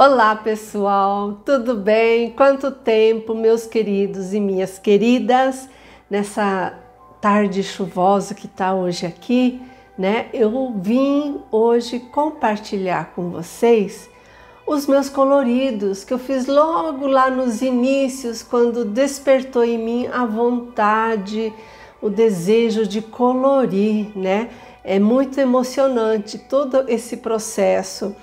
Olá pessoal, tudo bem? Quanto tempo, meus queridos e minhas queridas, nessa tarde chuvosa que está hoje aqui, né? Eu vim hoje compartilhar com vocês os meus coloridos que eu fiz logo lá nos inícios, quando despertou em mim a vontade, o desejo de colorir, né? É muito emocionante todo esse processo.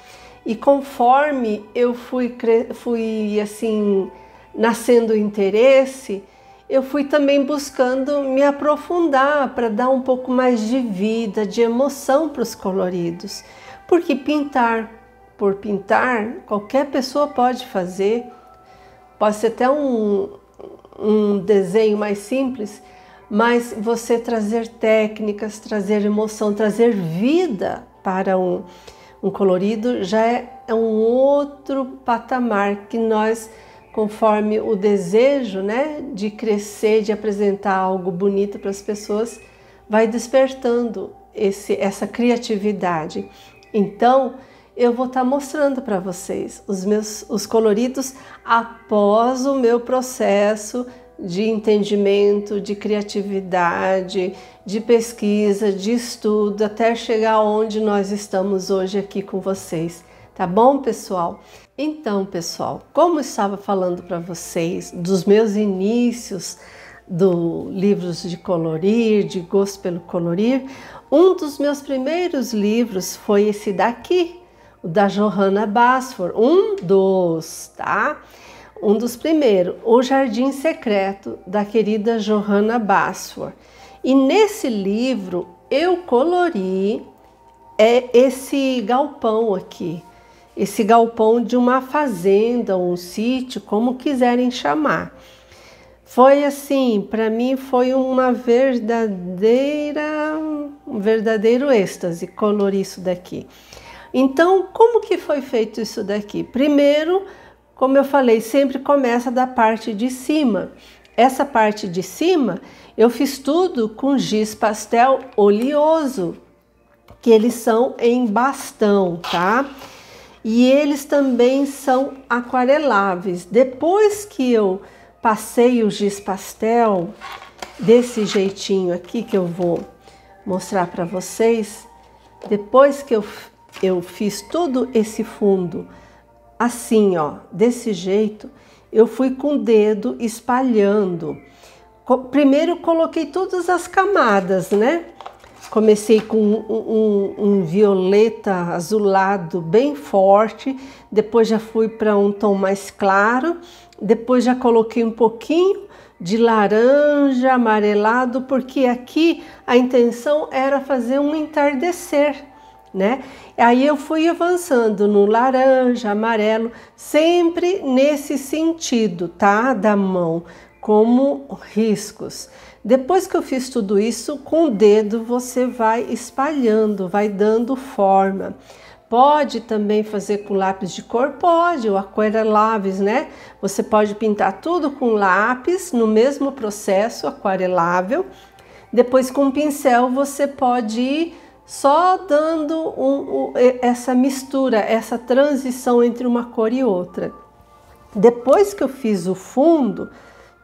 E conforme eu fui assim, nascendo o interesse, eu fui também buscando me aprofundar para dar um pouco mais de vida, de emoção para os coloridos. Porque pintar por pintar, qualquer pessoa pode fazer. Pode ser até um desenho mais simples, mas você trazer técnicas, trazer emoção, trazer vida para um colorido já é um outro patamar que nós, conforme o desejo, né, de crescer, de apresentar algo bonito para as pessoas, vai despertando essa criatividade. Então, eu vou estar mostrando para vocês os coloridos após o meu processo de entendimento, de criatividade, de pesquisa, de estudo, até chegar onde nós estamos hoje aqui com vocês. Tá bom, pessoal? Então, pessoal, como eu estava falando para vocês dos meus inícios do livros de colorir, de gosto pelo colorir, um dos meus primeiros livros foi esse daqui, o da Johanna Basford, tá? Um dos primeiros, O Jardim Secreto, da querida Johanna Basford. E nesse livro eu colori esse galpão aqui, esse galpão de uma fazenda, um sítio, como quiserem chamar. Foi assim, para mim foi um verdadeiro êxtase colorir isso daqui. Então, como que foi feito isso daqui? Primeiro, como eu falei, sempre começa da parte de cima. Essa parte de cima eu fiz tudo com giz pastel oleoso, que eles são em bastão, tá? E eles também são aquareláveis. Depois que eu passei o giz pastel, desse jeitinho aqui que eu vou mostrar para vocês, depois que eu fiz todo esse fundo, assim, ó, desse jeito, eu fui com o dedo espalhando. Primeiro coloquei todas as camadas, né? Comecei com um violeta azulado bem forte, depois já fui para um tom mais claro, depois já coloquei um pouquinho de laranja amarelado, porque aqui a intenção era fazer um entardecer, né? Aí eu fui avançando no laranja, amarelo, sempre nesse sentido, tá? Da mão, como riscos. Depois que eu fiz tudo isso, com o dedo você vai espalhando, vai dando forma. Pode também fazer com lápis de cor? Pode, o aquareláveis, né? Você pode pintar tudo com lápis, no mesmo processo aquarelável. Depois com pincel você pode ir só dando essa mistura, essa transição entre uma cor e outra. Depois que eu fiz o fundo,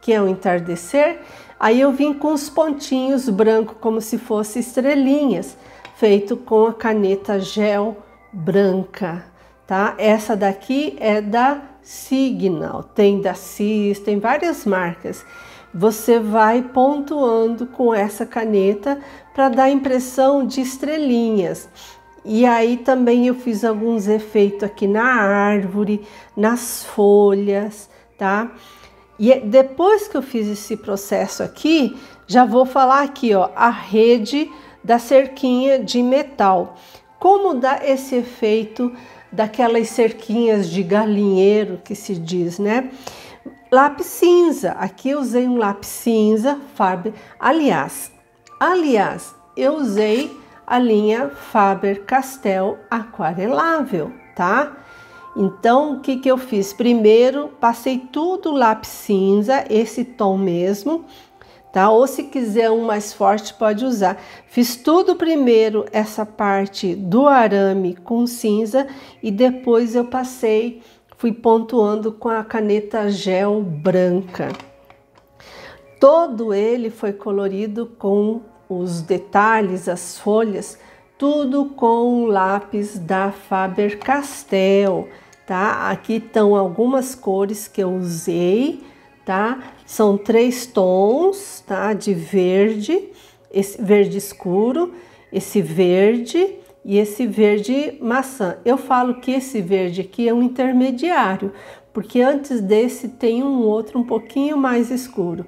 que é o entardecer, aí eu vim com os pontinhos brancos, como se fossem estrelinhas, feito com a caneta gel branca, tá? Essa daqui é da Signal, tem da Cis, tem várias marcas. Você vai pontuando com essa caneta para dar a impressão de estrelinhas. E aí também eu fiz alguns efeitos aqui na árvore, nas folhas, tá? E depois que eu fiz esse processo aqui, já vou falar aqui, ó, a rede da cerquinha de metal. Como dá esse efeito daquelas cerquinhas de galinheiro que se diz, né? Lápis cinza, aqui eu usei um lápis cinza, Faber, aliás, eu usei a linha Faber-Castell aquarelável, tá? Então, o que eu fiz? Primeiro, passei tudo lápis cinza, esse tom mesmo, tá? Ou se quiser um mais forte, pode usar. Fiz tudo primeiro, essa parte do arame com cinza, e depois eu passei fui pontuando com a caneta gel branca. Todo ele foi colorido com os detalhes, as folhas, tudo com o lápis da Faber-Castell, tá? Aqui estão algumas cores que eu usei, tá? São 3 tons, tá? De verde, esse verde escuro, esse verde e esse verde maçã. Eu falo que esse verde aqui é um intermediário, porque antes desse tem um outro um pouquinho mais escuro.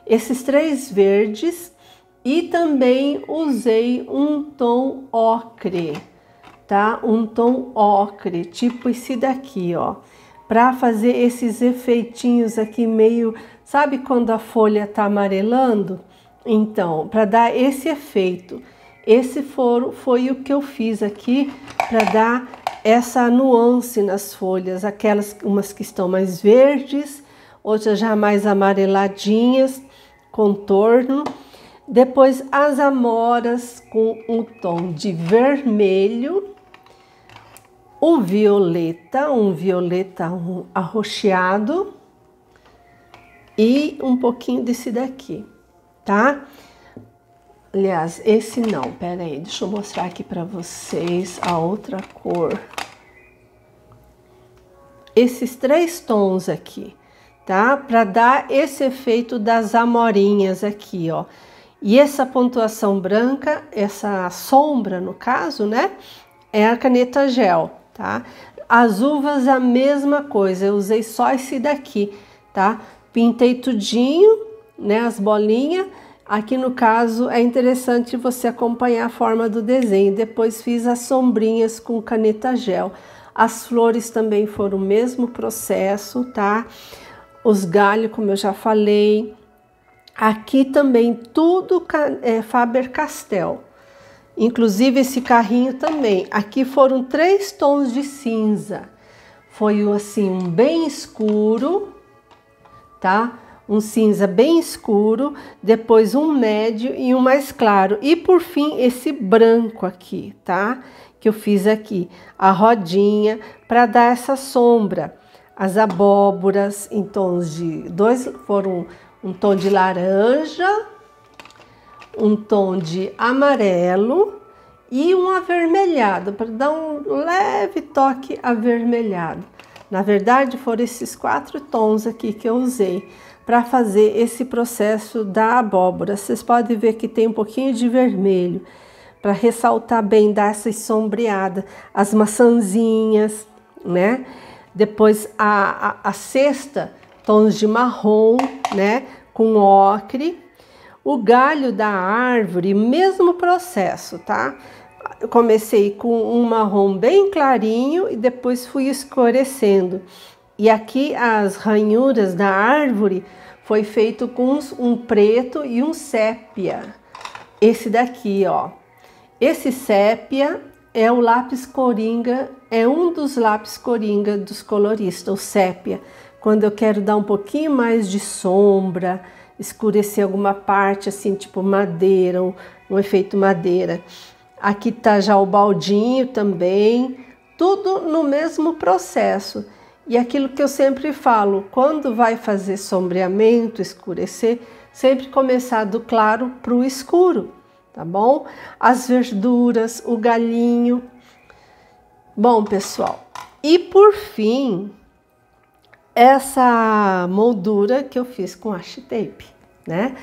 Esses 3 verdes e também usei um tom ocre, tá? Um tom ocre, tipo esse daqui, ó, para fazer esses efeitinhos aqui meio, sabe quando a folha tá amarelando? Então, para dar esse efeito, esse foi o que eu fiz aqui para dar essa nuance nas folhas, aquelas umas que estão mais verdes, outras já mais amareladinhas, contorno. Depois as amoras com um tom de vermelho, o violeta, um violeta arroxeado e um pouquinho desse daqui, tá? Aliás, esse não, pera aí, deixa eu mostrar aqui para vocês a outra cor. Esses 3 tons aqui, tá? Para dar esse efeito das amorinhas aqui, ó. E essa pontuação branca, essa sombra no caso, né? É a caneta gel, tá? As uvas a mesma coisa, eu usei só esse daqui, tá? Pintei tudinho, né? As bolinhas. Aqui no caso é interessante você acompanhar a forma do desenho. Depois fiz as sombrinhas com caneta gel. As flores também foram o mesmo processo, tá? Os galhos, como eu já falei. Aqui também tudo é Faber-Castell, inclusive esse carrinho também. Aqui foram 3 tons de cinza, foi assim um bem escuro, tá? Um cinza bem escuro, depois um médio e um mais claro. E por fim esse branco aqui, tá? Que eu fiz aqui, a rodinha para dar essa sombra. As abóboras em tons de 2 foram um tom de laranja, um tom de amarelo e um avermelhado, para dar um leve toque avermelhado. Na verdade, foram esses 4 tons aqui que eu usei para fazer esse processo da abóbora. Vocês podem ver que tem um pouquinho de vermelho, para ressaltar bem, dar essa sombreada. As maçãzinhas, né? Depois a cesta, tons de marrom, né, com ocre. O galho da árvore, mesmo processo, tá? Eu comecei com um marrom bem clarinho e depois fui escurecendo. E aqui as ranhuras da árvore foi feito com um preto e um sépia. Esse daqui, ó. Esse sépia é o lápis coringa, é um dos lápis coringa dos coloristas, o sépia. Quando eu quero dar um pouquinho mais de sombra, escurecer alguma parte, assim, tipo madeira, um efeito madeira. Aqui tá já o baldinho também, tudo no mesmo processo. E aquilo que eu sempre falo, quando vai fazer sombreamento, escurecer, sempre começar do claro para o escuro, tá bom? As verduras, o galinho. Bom, pessoal, e por fim, essa moldura que eu fiz com washi tape, né?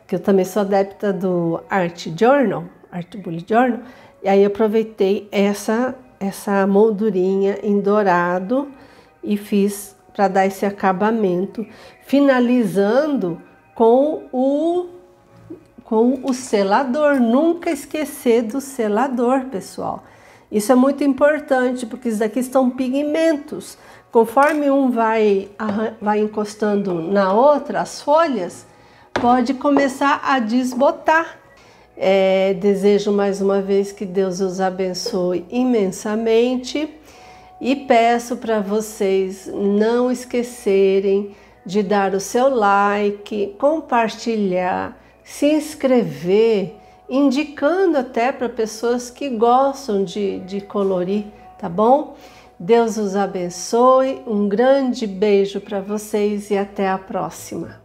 Que eu também sou adepta do Art Journal, Art Bullet Journal, e aí eu aproveitei essa moldurinha em dourado e fiz para dar esse acabamento, finalizando com o selador. Nunca esquecer do selador, pessoal. Isso é muito importante, porque isso daqui são pigmentos. Conforme um vai encostando na outra, as folhas, pode começar a desbotar. Desejo mais uma vez que Deus os abençoe imensamente e peço para vocês não esquecerem de dar o seu like, compartilhar, se inscrever, indicando até para pessoas que gostam de colorir, tá bom? Deus os abençoe, um grande beijo para vocês e até a próxima.